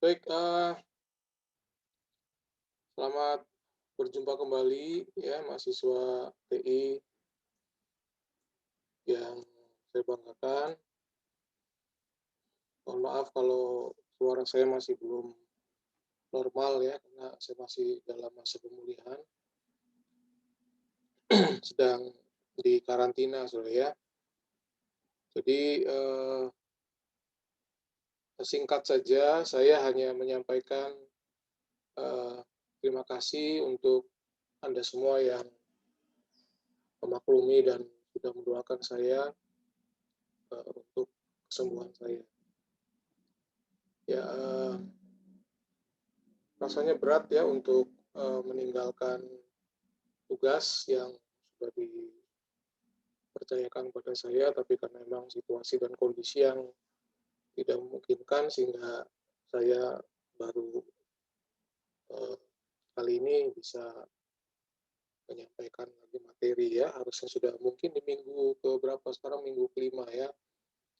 Baik, selamat berjumpa kembali ya mahasiswa TI yang saya banggakan. Mohon maaf kalau suara saya masih belum normal ya, karena saya masih dalam masa pemulihan, sedang di karantina Saudara ya. Jadi, singkat saja saya hanya menyampaikan, eee, terima kasih untuk Anda semua yang memaklumi dan sudah mendoakan saya, untuk kesembuhan saya. Ya, rasanya berat ya untuk, meninggalkan tugas yang sudah dipercayakan pada saya, tapi karena memang situasi dan kondisi yang tidak memungkinkan sehingga saya baru, eee, kali ini bisa menyampaikan lagi materi ya, harusnya sudah mungkin di minggu ke berapa sekarang, minggu kelima ya.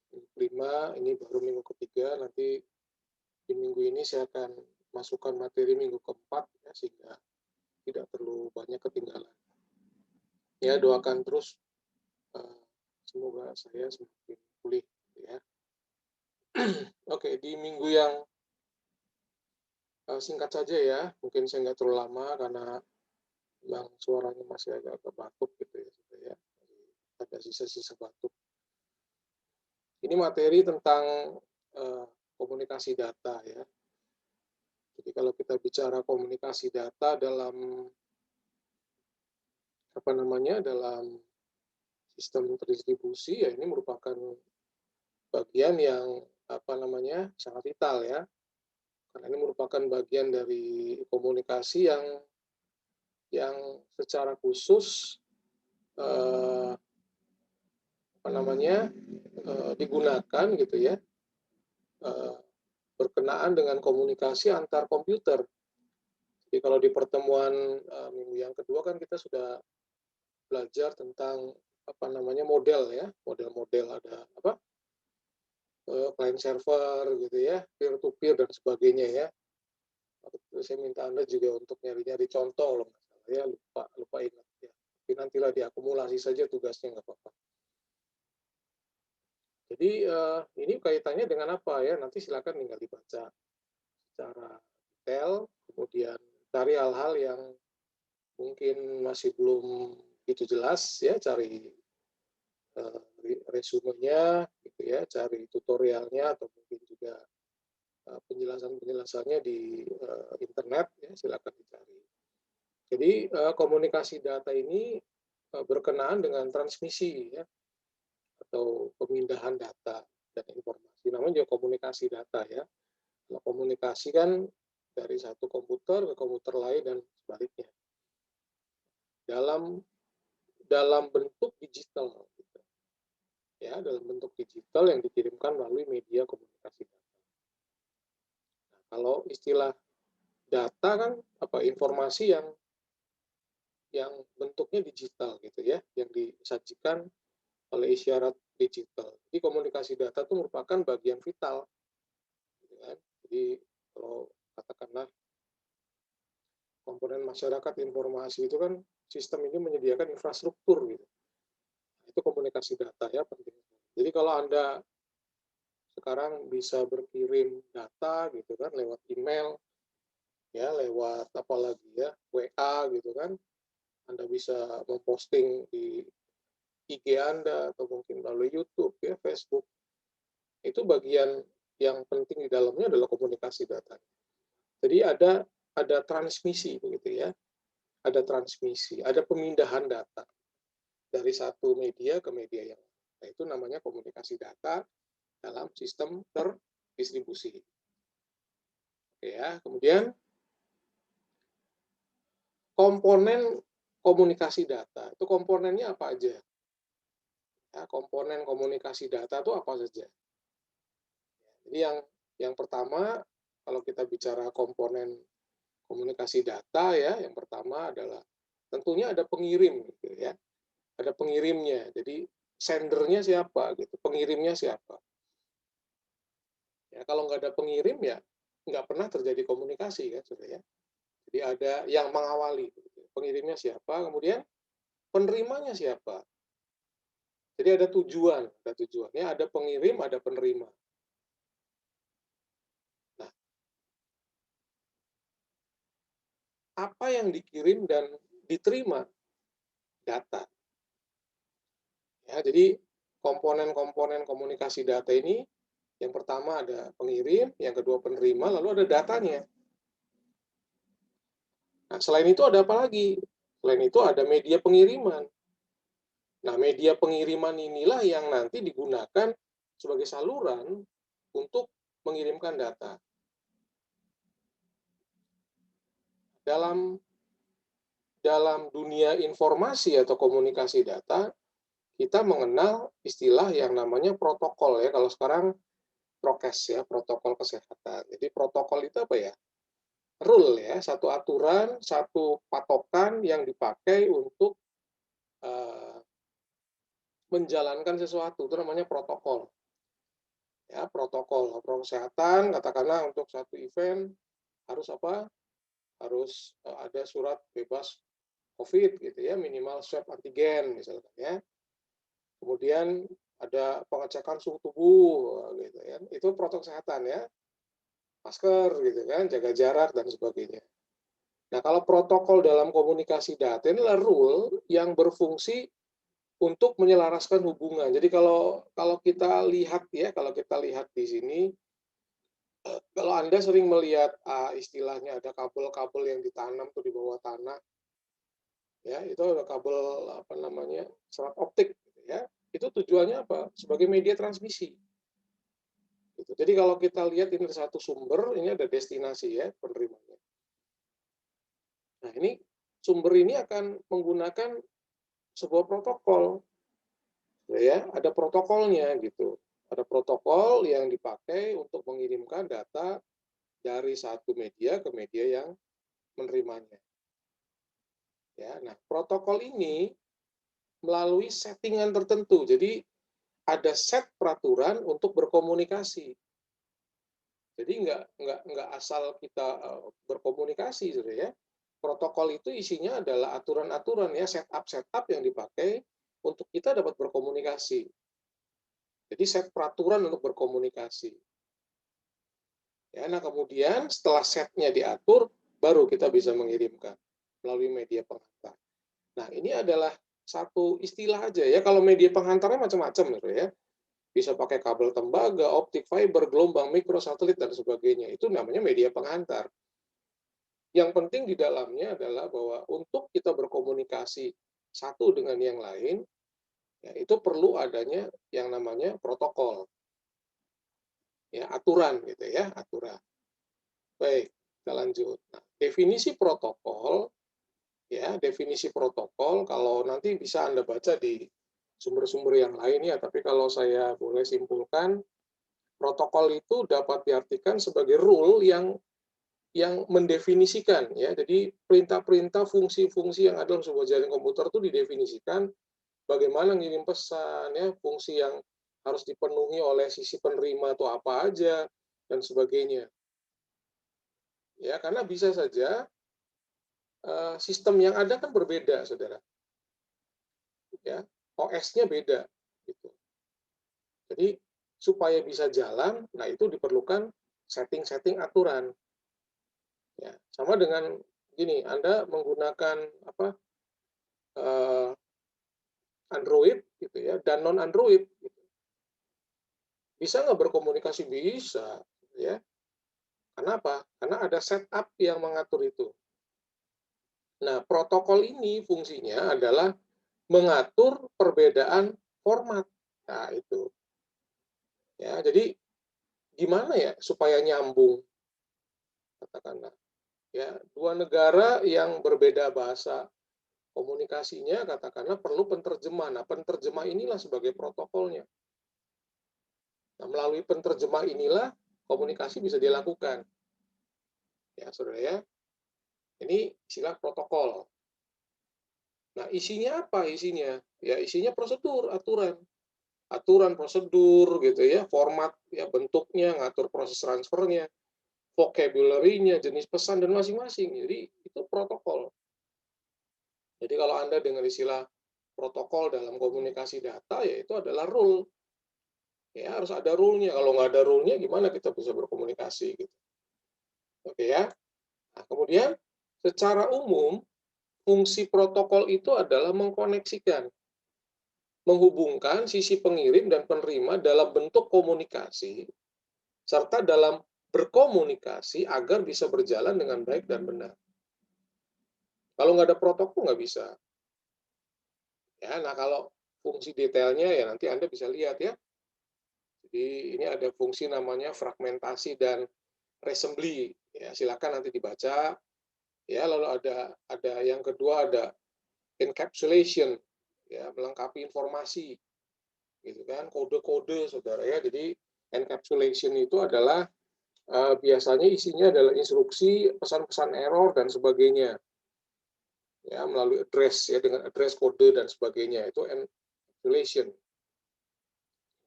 Minggu kelima ini baru minggu ketiga, nanti di minggu ini saya akan masukkan materi minggu keempat ya, sehingga tidak terlalu banyak ketinggalan. Ya doakan terus, eee, semoga saya semakin pulih gitu ya. Oke, di minggu yang, singkat saja ya, mungkin saya nggak terlalu lama karena memang suaranya masih agak-agak batuk gitu ya, Saudara ya, ada sisa-sisa batuk. Ini materi tentang, eee, komunikasi data ya. Jadi kalau kita bicara komunikasi data dalam, apa namanya, dalam sistem terdistribusi, ya ini merupakan bagian yang, apa namanya, sangat vital ya. Karena ini merupakan bagian dari komunikasi yang secara khusus, eee, apa namanya, digunakan gitu ya, eee, berkenaan dengan komunikasi antar komputer. Jadi kalau di pertemuan, minggu yang kedua kan kita sudah belajar tentang, apa namanya, model ya, model-model ada apa, client server gitu ya, peer to peer dan sebagainya ya. Waktu itu saya minta Anda juga untuk nyari-nyari contoh kalau nggak salah ya, lupa lupa ingat ya. Tapi nantilah diakumulasi saja tugasnya, nggak apa-apa. Jadi, ini kaitannya dengan apa ya, nanti silakan tinggal dibaca secara detail, kemudian cari hal-hal yang mungkin masih belum itu jelas ya, cari, resumenya gitu ya, cari tutorialnya atau mungkin juga, penjelasan-penjelasannya di, internet ya, silakan dicari. Jadi, komunikasi data ini, berkenaan dengan transmisi ya, atau pemindahan data dan informasi. Namanya juga komunikasi data ya. Kalau komunikasi kan dari satu komputer ke komputer lain dan sebaliknya. Dalam dalam bentuk digital gitu, ya, dalam bentuk digital yang dikirimkan melalui media komunikasi data. Nah, kalau istilah data kan apa, informasi yang bentuknya digital gitu ya, yang disajikan oleh isyarat digital. Jadi komunikasi data itu merupakan bagian vital gitu kan. Jadi kalau katakanlah komponen masyarakat informasi itu kan sistem ini menyediakan infrastruktur gitu. Itu komunikasi data ya penting. Jadi kalau Anda sekarang bisa berkirim data gitu kan lewat email ya, lewat apalagi ya WA gitu kan. Anda bisa memposting di IG Anda atau mungkin melalui YouTube ya, Facebook. Itu bagian yang penting di dalamnya adalah komunikasi data. Jadi ada transmisi begitu ya, ada transmisi, ada pemindahan data dari satu media ke media yang lain. Nah, itu namanya komunikasi data dalam sistem terdistribusi. Oke ya, kemudian komponen komunikasi data, itu komponennya apa aja? Ya, komponen komunikasi data itu apa saja? Jadi yang pertama, kalau kita bicara komponen komunikasi data ya, yang pertama adalah tentunya ada pengirim gitu ya, ada pengirimnya. Jadi sendernya siapa gitu, pengirimnya siapa. Ya kalau nggak ada pengirim ya nggak pernah terjadi komunikasi kan, saudara ya. Jadi ada yang mengawali, pengirimnya siapa, kemudian penerimanya siapa. Jadi ada tujuannya, ada pengirim, ada penerima. Nah, apa yang dikirim dan diterima? Data. Ya, jadi komponen-komponen komunikasi data ini, yang pertama ada pengirim, yang kedua penerima, lalu ada datanya. Nah, selain itu ada apa lagi? Selain itu ada media pengiriman. Nah, media pengiriman inilah yang nanti digunakan sebagai saluran untuk mengirimkan data. Dalam dunia informasi atau komunikasi data, kita mengenal istilah yang namanya protokol ya. Kalau sekarang prokes ya, protokol kesehatan. Jadi protokol itu apa ya? Rule ya, satu aturan, satu patokan yang dipakai untuk menjalankan sesuatu, itu namanya protokol. Ya, protokol kesehatan, katakanlah untuk satu event harus apa? Harus ada surat bebas COVID gitu ya, minimal swab antigen misalkan ya. Kemudian ada pengecekan suhu tubuh gitu ya. Itu protokol kesehatan ya. Masker gitu kan, jaga jarak dan sebagainya. Nah, kalau protokol dalam komunikasi data ini adalah rule yang berfungsi untuk menyelaraskan hubungan. Jadi kalau kita lihat ya, kalau kita lihat di sini, kalau Anda sering melihat istilahnya ada kabel-kabel yang ditanam tuh di bawah tanah, ya itu ada kabel apa namanya serat optik, gitu ya. Itu tujuannya apa? Sebagai media transmisi. Gitu. Jadi kalau kita lihat ini ada satu sumber, ini ada destinasi ya penerimanya. Nah ini sumber ini akan menggunakan sebuah protokol, ya ada protokolnya gitu. Ada protokol yang dipakai untuk mengirimkan data dari satu media ke media yang menerimanya. Ya, nah protokol ini melalui settingan tertentu. Jadi ada set peraturan untuk berkomunikasi. Jadi nggak asal kita berkomunikasi, ya. Protokol itu isinya adalah aturan-aturan ya, setup yang dipakai untuk kita dapat berkomunikasi. Jadi set peraturan untuk berkomunikasi. Ya, nah kemudian setelah setnya diatur, baru kita bisa mengirimkan melalui media penghantar. Nah ini adalah satu istilah aja ya. Kalau media penghantarnya macam-macam ya. Bisa pakai kabel tembaga, optik fiber, gelombang, mikro, satelit, dan sebagainya. Itu namanya media penghantar. Yang penting di dalamnya adalah bahwa untuk kita berkomunikasi satu dengan yang lain, ya, itu perlu adanya yang namanya protokol. Ya, aturan gitu ya, aturan. Baik, kita lanjut. Nah, definisi protokol, ya, definisi protokol kalau nanti bisa Anda baca di sumber-sumber yang lain ya, tapi kalau saya boleh simpulkan, protokol itu dapat diartikan sebagai rule yang mendefinisikan ya. Jadi perintah-perintah, fungsi-fungsi yang ada dalam sebuah jaringan komputer itu didefinisikan bagaimana ngirim pesan ya, fungsi yang harus dipenuhi oleh sisi penerima atau apa aja dan sebagainya. Ya, karena bisa saja sistem yang ada kan berbeda, Saudara. Ya, OS-nya beda gitu. Jadi supaya bisa jalan, nah itu diperlukan setting-setting aturan. Ya, sama dengan gini, Anda menggunakan apa Android gitu ya dan non Android gitu. Bisa nggak berkomunikasi? Bisa ya. Kenapa? Karena ada setup yang mengatur itu. Nah, protokol ini fungsinya adalah mengatur perbedaan format. Nah, itu. Ya, jadi gimana ya supaya nyambung katakanlah. Ya, dua negara yang berbeda bahasa komunikasinya katakanlah perlu penterjemah. Nah, penterjemah inilah sebagai protokolnya. Nah, melalui penterjemah inilah komunikasi bisa dilakukan. Ya, Saudara ya. Ini istilah protokol. Nah, isinya apa isinya? Ya, isinya prosedur, aturan. Aturan prosedur gitu ya, format ya bentuknya, ngatur proses transfernya, vocabulary-nya, jenis pesan, dan masing-masing. Jadi itu protokol. Jadi kalau Anda dengar istilah protokol dalam komunikasi data, ya itu adalah rule. Ya, harus ada rule-nya. Kalau nggak ada rule-nya, gimana kita bisa berkomunikasi? Gitu. Oke ya. Nah, kemudian secara umum, fungsi protokol itu adalah mengkoneksikan, menghubungkan sisi pengirim dan penerima dalam bentuk komunikasi, serta dalam berkomunikasi agar bisa berjalan dengan baik dan benar. Kalau nggak ada protokol, nggak bisa. Ya, nah kalau fungsi detailnya ya nanti Anda bisa lihat ya. Jadi ini ada fungsi namanya fragmentasi dan resembly. Ya, silakan nanti dibaca. Ya, lalu ada yang kedua ada encapsulation, ya melengkapi informasi, gitu kan, kode-kode saudara ya. Jadi encapsulation itu adalah biasanya isinya adalah instruksi, pesan-pesan error dan sebagainya, ya melalui address ya dengan address kode dan sebagainya itu encapsulation.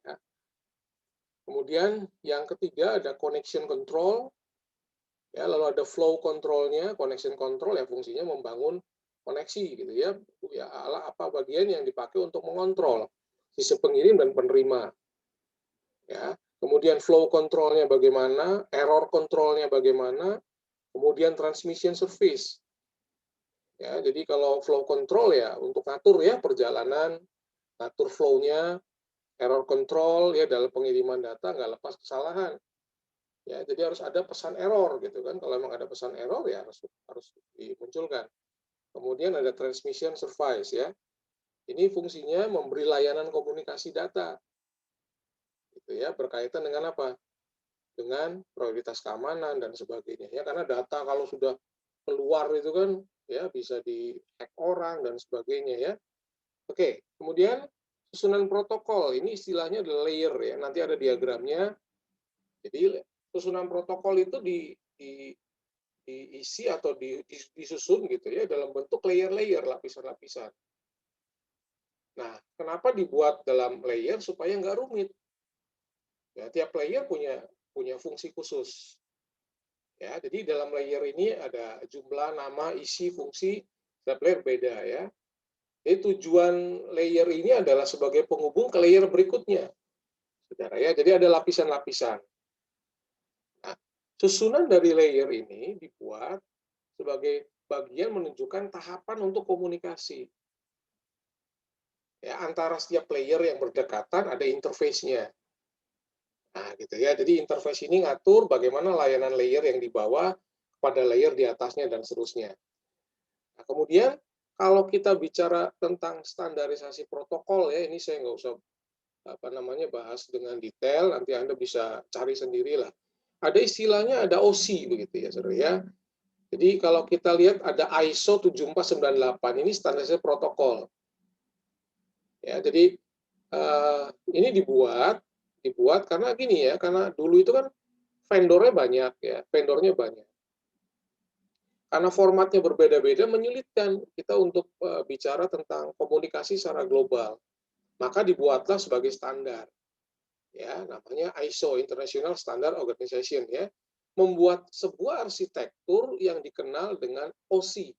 Ya. Kemudian yang ketiga ada connection control, ya lalu ada flow controlnya, connection control ya fungsinya membangun koneksi gitu ya, ya apa bagian yang dipakai untuk mengontrol sisi pengirim dan penerima. Ya. Kemudian flow controlnya bagaimana, error controlnya bagaimana, kemudian transmission service. Ya, jadi kalau flow control ya untuk ngatur ya perjalanan, ngatur flow-nya, error control ya dalam pengiriman data nggak lepas kesalahan. Ya, jadi harus ada pesan error gitu kan. Kalau memang ada pesan error ya harus dimunculkan. Kemudian ada transmission service ya. Ini fungsinya memberi layanan komunikasi data. Gitu ya, berkaitan dengan apa? Dengan prioritas keamanan dan sebagainya ya, karena data kalau sudah keluar itu kan ya bisa di-hack orang dan sebagainya ya. Oke, kemudian susunan protokol ini istilahnya adalah layer ya. Nanti ada diagramnya. Jadi susunan protokol itu diisi atau disusun gitu ya dalam bentuk layer-layer, lapisan-lapisan. Nah, kenapa dibuat dalam layer supaya nggak rumit? Ya, tiap layer punya fungsi khusus. Ya, jadi dalam layer ini ada jumlah, nama, isi, fungsi, setiap layer beda ya. Jadi tujuan layer ini adalah sebagai penghubung ke layer berikutnya, saudara ya. Jadi ada lapisan-lapisan. Nah, susunan dari layer ini dibuat sebagai bagian menunjukkan tahapan untuk komunikasi. Ya, antara setiap layer yang berdekatan ada interface-nya. Nah, gitu ya. Jadi interface ini ngatur bagaimana layanan layer yang di bawah pada layer di atasnya dan seterusnya. Nah, kemudian kalau kita bicara tentang standarisasi protokol ya, ini saya nggak usah bahas dengan detail, nanti Anda bisa cari sendirilah. Ada istilahnya ada OSI begitu ya, saudara ya. Jadi kalau kita lihat ada ISO 7498, ini standarisasi protokol. Ya, jadi ini dibuat karena gini ya, karena dulu itu kan vendornya banyak ya, vendornya banyak. Karena formatnya berbeda-beda menyulitkan kita untuk bicara tentang komunikasi secara global. Maka dibuatlah sebagai standar. Ya, namanya ISO International Standard Organization ya. Membuat sebuah arsitektur yang dikenal dengan OSI.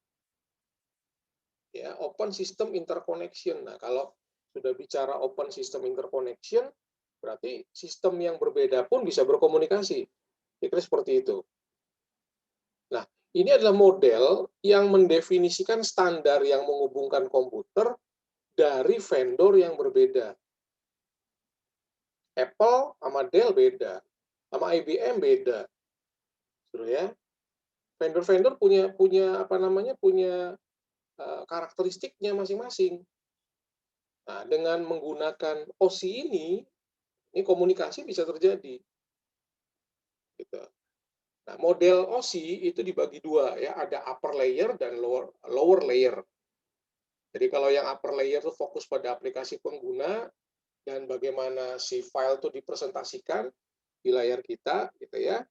Ya, Open System Interconnection. Nah, kalau sudah bicara Open System Interconnection, berarti sistem yang berbeda pun bisa berkomunikasi. Kira seperti itu. Nah, ini adalah model yang mendefinisikan standar yang menghubungkan komputer dari vendor yang berbeda. Apple sama Dell beda, sama IBM beda. Ya. Vendor-vendor punya karakteristiknya masing-masing. Nah, dengan menggunakan OSI ini komunikasi bisa terjadi. Gitu. Nah, model OSI itu dibagi dua ya, ada upper layer dan lower layer. Jadi kalau yang upper layer itu fokus pada aplikasi pengguna dan bagaimana si file itu dipresentasikan di layar kita, gitu ya.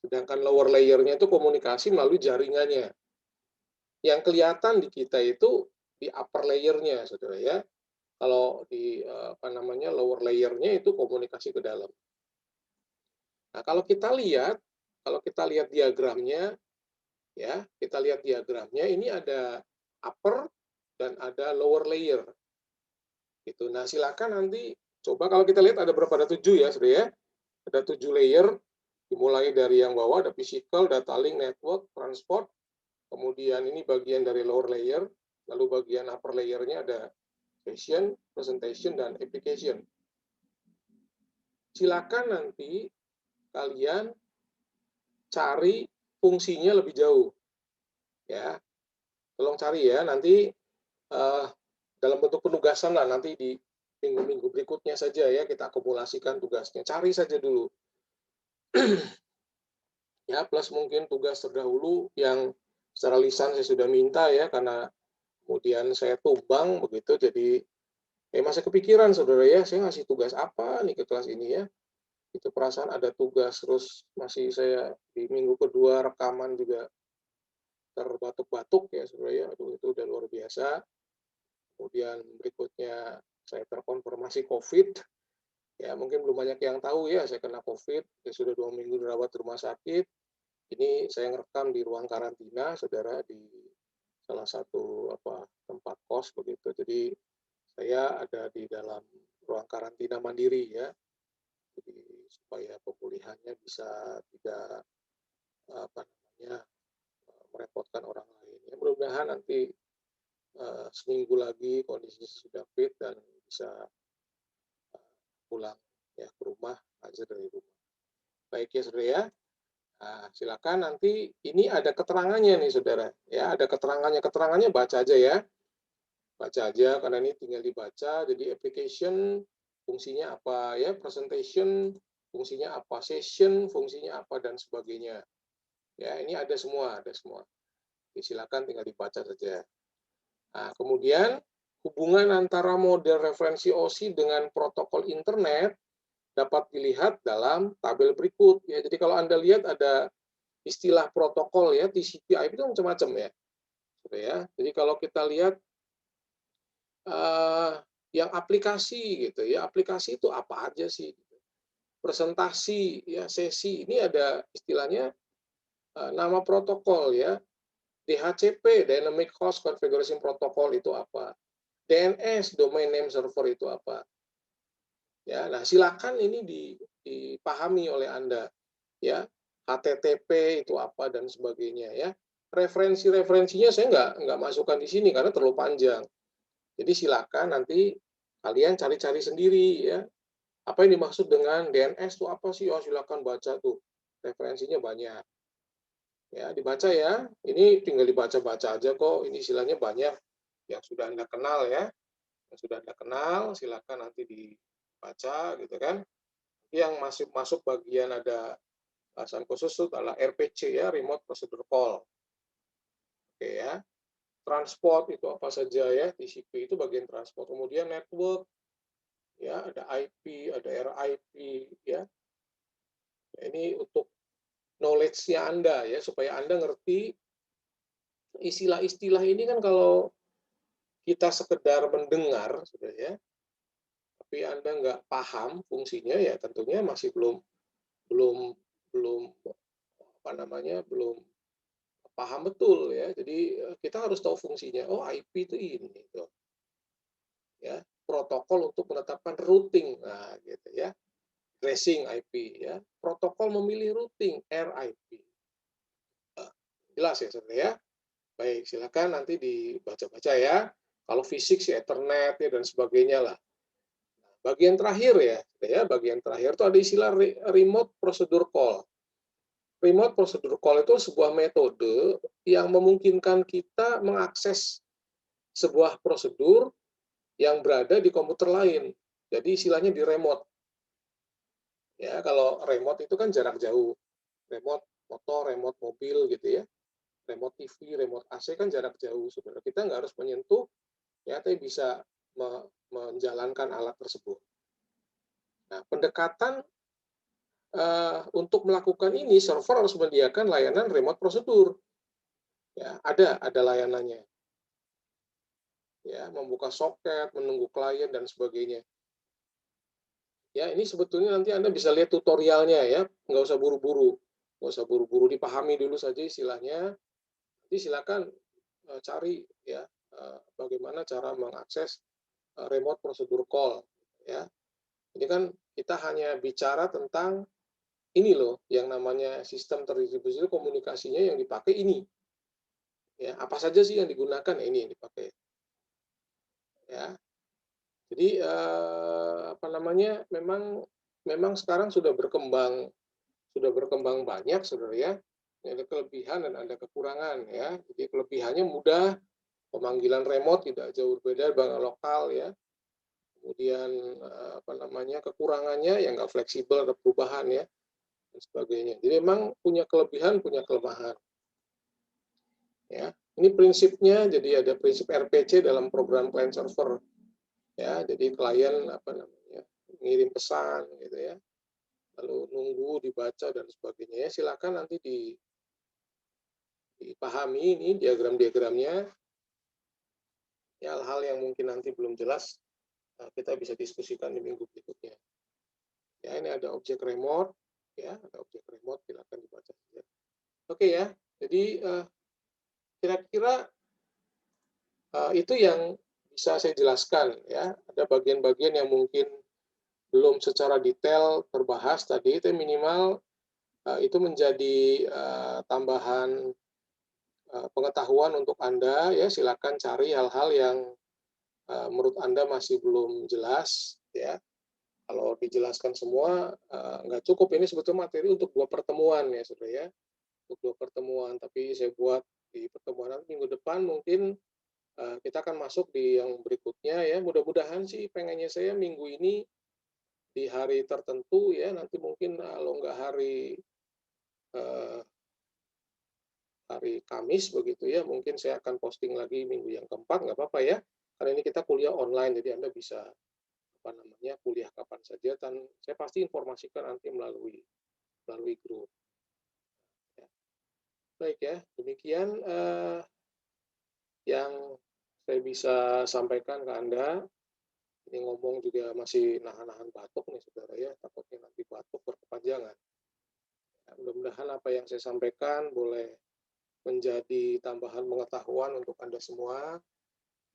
Sedangkan lower layer-nya itu komunikasi melalui jaringannya. Yang kelihatan di kita itu di upper layer-nya, saudara ya. Kalau di lower layer-nya itu komunikasi ke dalam. Nah, kalau kita lihat kalau kita lihat diagramnya, ya, kita lihat diagramnya, ini ada upper dan ada lower layer. Gitu. Nah, silakan nanti coba kalau kita lihat ada berapa, ada 7 ya, Saudara ya. Ada 7 layer, dimulai dari yang bawah ada physical, data link, network, transport, kemudian ini bagian dari lower layer, lalu bagian upper layernya ada session, presentation, dan application. Silakan nanti kalian cari fungsinya lebih jauh. Ya, tolong cari ya, nanti dalam bentuk penugasan lah, nanti di minggu-minggu berikutnya saja ya, kita akumulasikan tugasnya. Cari saja dulu. Ya, plus mungkin tugas terdahulu yang secara lisan saya sudah minta ya, karena kemudian saya tumbang begitu, jadi masih kepikiran Saudara ya, saya ngasih tugas apa nih ke kelas ini ya. Itu perasaan ada tugas, terus masih saya di minggu kedua rekaman juga terbatuk-batuk ya Saudara ya, aduh itu udah luar biasa. Kemudian berikutnya saya terkonfirmasi COVID, ya mungkin belum banyak yang tahu ya, saya kena COVID, ya sudah 2 minggu dirawat di rumah sakit. Ini saya ngerekam di ruang karantina, Saudara, di salah satu tempat kos begitu. Jadi saya ada di dalam ruang karantina mandiri ya. Jadi supaya pemulihannya bisa tidak merepotkan orang lain. Ya, mudah-mudahan nanti seminggu lagi kondisi sudah fit dan bisa pulang ya ke rumah, aja dari rumah. Baik ya Saudara ya. Nah, silakan nanti ini ada keterangannya nih Saudara. Ya, ada keterangannya baca aja ya. Baca aja karena ini tinggal dibaca. Jadi application fungsinya apa ya, presentation fungsinya apa, session fungsinya apa dan sebagainya. Ya, ini ada semua, ada semua. Jadi, silakan tinggal dibaca saja. Nah, kemudian hubungan antara model referensi OSI dengan protokol internet dapat dilihat dalam tabel berikut ya. Jadi kalau Anda lihat ada istilah protokol ya, TCP/IP itu macam-macam ya. Ya. Jadi kalau kita lihat yang aplikasi gitu ya, aplikasi itu apa aja sih? Presentasi ya, sesi ini ada istilahnya nama protokol ya. DHCP, Dynamic Host Configuration Protocol itu apa? DNS, Domain Name Server itu apa? Ya, nah silakan ini dipahami oleh Anda ya. HTTP itu apa dan sebagainya ya. Referensi-referensinya saya nggak masukkan di sini karena terlalu panjang. Jadi silakan nanti kalian cari-cari sendiri ya. Apa yang dimaksud dengan DNS itu apa sih? Oh, silakan baca tuh. Referensinya banyak. Ya, dibaca ya. Ini tinggal dibaca-baca aja kok. Ini istilahnya banyak yang sudah Anda kenal ya. Yang sudah Anda kenal, silakan nanti dibaca gitu kan. Yang masuk bagian ada bahasan khusus itu adalah RPC ya, Remote Procedure Call. Oke ya. Transport itu apa saja ya, TCP itu bagian transport. Kemudian network, ya ada IP, ada RIP, ya. Ini untuk knowledge-nya Anda ya, supaya Anda ngerti istilah-istilah ini kan kalau kita sekedar mendengar, sudah ya, tapi Anda nggak paham fungsinya ya tentunya masih belum belum belum belum paham betul ya. Jadi kita harus tahu fungsinya. Oh, IP itu ini gitu. Ya, protokol untuk menetapkan routing. Nah, gitu ya. Tracing IP ya. Protokol memilih routing RIP. Nah, jelas ya Saudara ya. Baik, silakan nanti dibaca-baca ya. Kalau fisik sih Ethernet ya dan sebagainya lah. Nah, bagian terakhir ya, bagian terakhir itu ada istilah remote procedure call. Remote procedure call itu sebuah metode yang memungkinkan kita mengakses sebuah prosedur yang berada di komputer lain. Jadi istilahnya di remote. Ya, kalau remote itu kan jarak jauh. Remote motor, remote mobil gitu ya. Remote TV, remote AC kan jarak jauh. Sebenarnya kita nggak harus menyentuh, ya, tapi bisa menjalankan alat tersebut. Nah, pendekatan untuk melakukan ini, server harus menyediakan layanan remote prosedur. Ya, ada layanannya. Ya, membuka soket, menunggu klien dan sebagainya. Ya, ini sebetulnya nanti Anda bisa lihat tutorialnya ya, nggak usah buru-buru. nggak usah buru-buru, dipahami dulu saja istilahnya, nanti silakan, cari ya, bagaimana cara mengakses, remote procedure call, ya. Ini kan kita hanya bicara tentang ini loh, yang namanya sistem terdistribusi komunikasinya yang dipakai ini, ya. Apa saja sih yang digunakan? Ya ini yang dipakai, ya. Jadi, apa namanya, memang memang sekarang sudah berkembang banyak sebenarnya, ada kelebihan dan ada kekurangan ya. Jadi kelebihannya mudah, pemanggilan remote tidak jauh berbeda bank lokal ya. Kemudian, apa namanya, kekurangannya yang nggak fleksibel, ada perubahan ya, dan sebagainya. Jadi memang punya kelebihan, punya kelemahan, ya. Ini prinsipnya, jadi ada prinsip RPC dalam program client server, ya. Jadi klien, apa namanya, ngirim pesan gitu ya, lalu nunggu dibaca dan sebagainya ya. Silakan nanti dipahami ini diagram-diagramnya, ya hal-hal yang mungkin nanti belum jelas, kita bisa diskusikan di minggu berikutnya. Ya, ini ada objek remote, ya, ada objek remote, silakan dibaca saja. Oke ya, jadi kira-kira itu yang bisa saya jelaskan ya. Ada bagian-bagian yang mungkin belum secara detail terbahas tadi, itu minimal itu menjadi tambahan pengetahuan untuk Anda ya. Silakan cari hal-hal yang menurut Anda masih belum jelas ya. Kalau dijelaskan semua nggak cukup, ini sebetulnya materi untuk 2 pertemuan ya Saudara ya, untuk 2 pertemuan, tapi saya buat di pertemuan minggu depan mungkin kita akan masuk di yang berikutnya ya. Mudah-mudahan sih pengennya saya minggu ini di hari tertentu ya, nanti mungkin kalau nggak eh, hari Kamis begitu ya, mungkin saya akan posting lagi minggu yang keempat, nggak apa-apa ya. Karena ini kita kuliah online, jadi Anda bisa apa namanya, kuliah kapan saja, dan saya pasti informasikan nanti melalui grup. Ya. Baik ya, demikian yang saya bisa sampaikan ke Anda. Ini ngomong juga masih nahan-nahan batuk nih saudara ya, takutnya nanti batuk berkepanjangan. Ya, mudah-mudahan apa yang saya sampaikan boleh menjadi tambahan pengetahuan untuk Anda semua.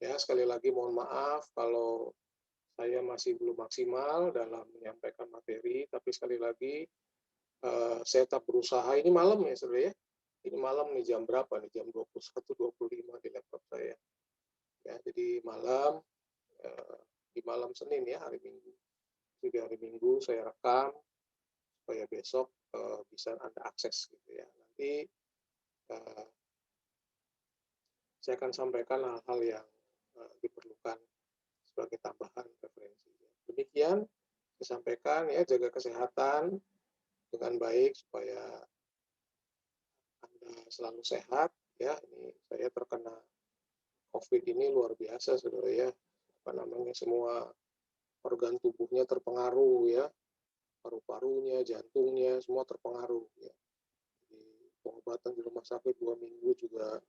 Ya, sekali lagi mohon maaf kalau saya masih belum maksimal dalam menyampaikan materi, tapi sekali lagi saya tetap berusaha. Ini malam ya saudara ya. Ini malam nih, jam berapa nih? Jam 21.25 di laptop saya. Ya, jadi malam, di malam Senin ya, hari Minggu. Jadi hari Minggu saya rekam supaya besok bisa Anda akses gitu ya. Nanti saya akan sampaikan hal-hal yang diperlukan sebagai tambahan referensi. Demikian saya sampaikan ya, jaga kesehatan dengan baik supaya Anda selalu sehat ya. Ini saya terkena COVID ini luar biasa saudara ya. Apa namanya, semua organ tubuhnya terpengaruh ya. Paru-parunya, jantungnya, semua terpengaruh ya. Jadi pengobatan di rumah sakit 2 minggu juga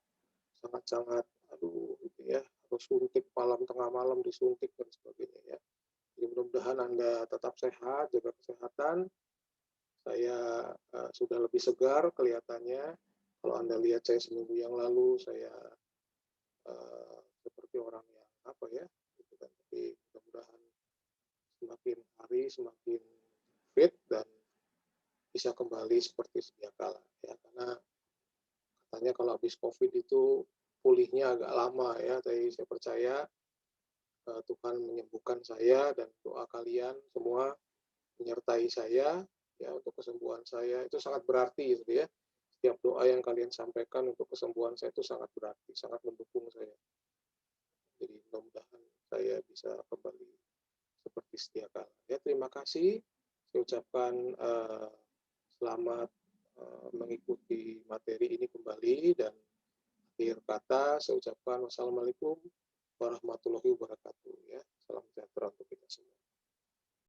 sangat-sangat, aduh gitu ya, harus suntik malam, tengah malam disuntik dan sebagainya ya. Jadi mudah-mudahan Anda tetap sehat, jaga kesehatan. Saya sudah lebih segar kelihatannya. Kalau Anda lihat saya seminggu yang lalu, saya seperti orang yang apa ya, gitu kan. Tapi mudah-mudahan semakin hari semakin fit dan bisa kembali seperti sedia kala ya, karena katanya kalau habis COVID itu pulihnya agak lama ya. Tapi saya percaya Tuhan menyembuhkan saya, dan doa kalian semua menyertai saya ya untuk kesembuhan saya. Itu sangat berarti gitu ya. Setiap doa yang kalian sampaikan untuk kesembuhan saya itu sangat berarti, sangat mendukung saya. Jadi mudah-mudahan saya bisa kembali seperti sedia kala. Ya, terima kasih. Saya ucapkan selamat mengikuti materi ini kembali, dan akhir kata saya ucapkan wassalamualaikum warahmatullahi wabarakatuh ya. Salam sejahtera untuk kita semua.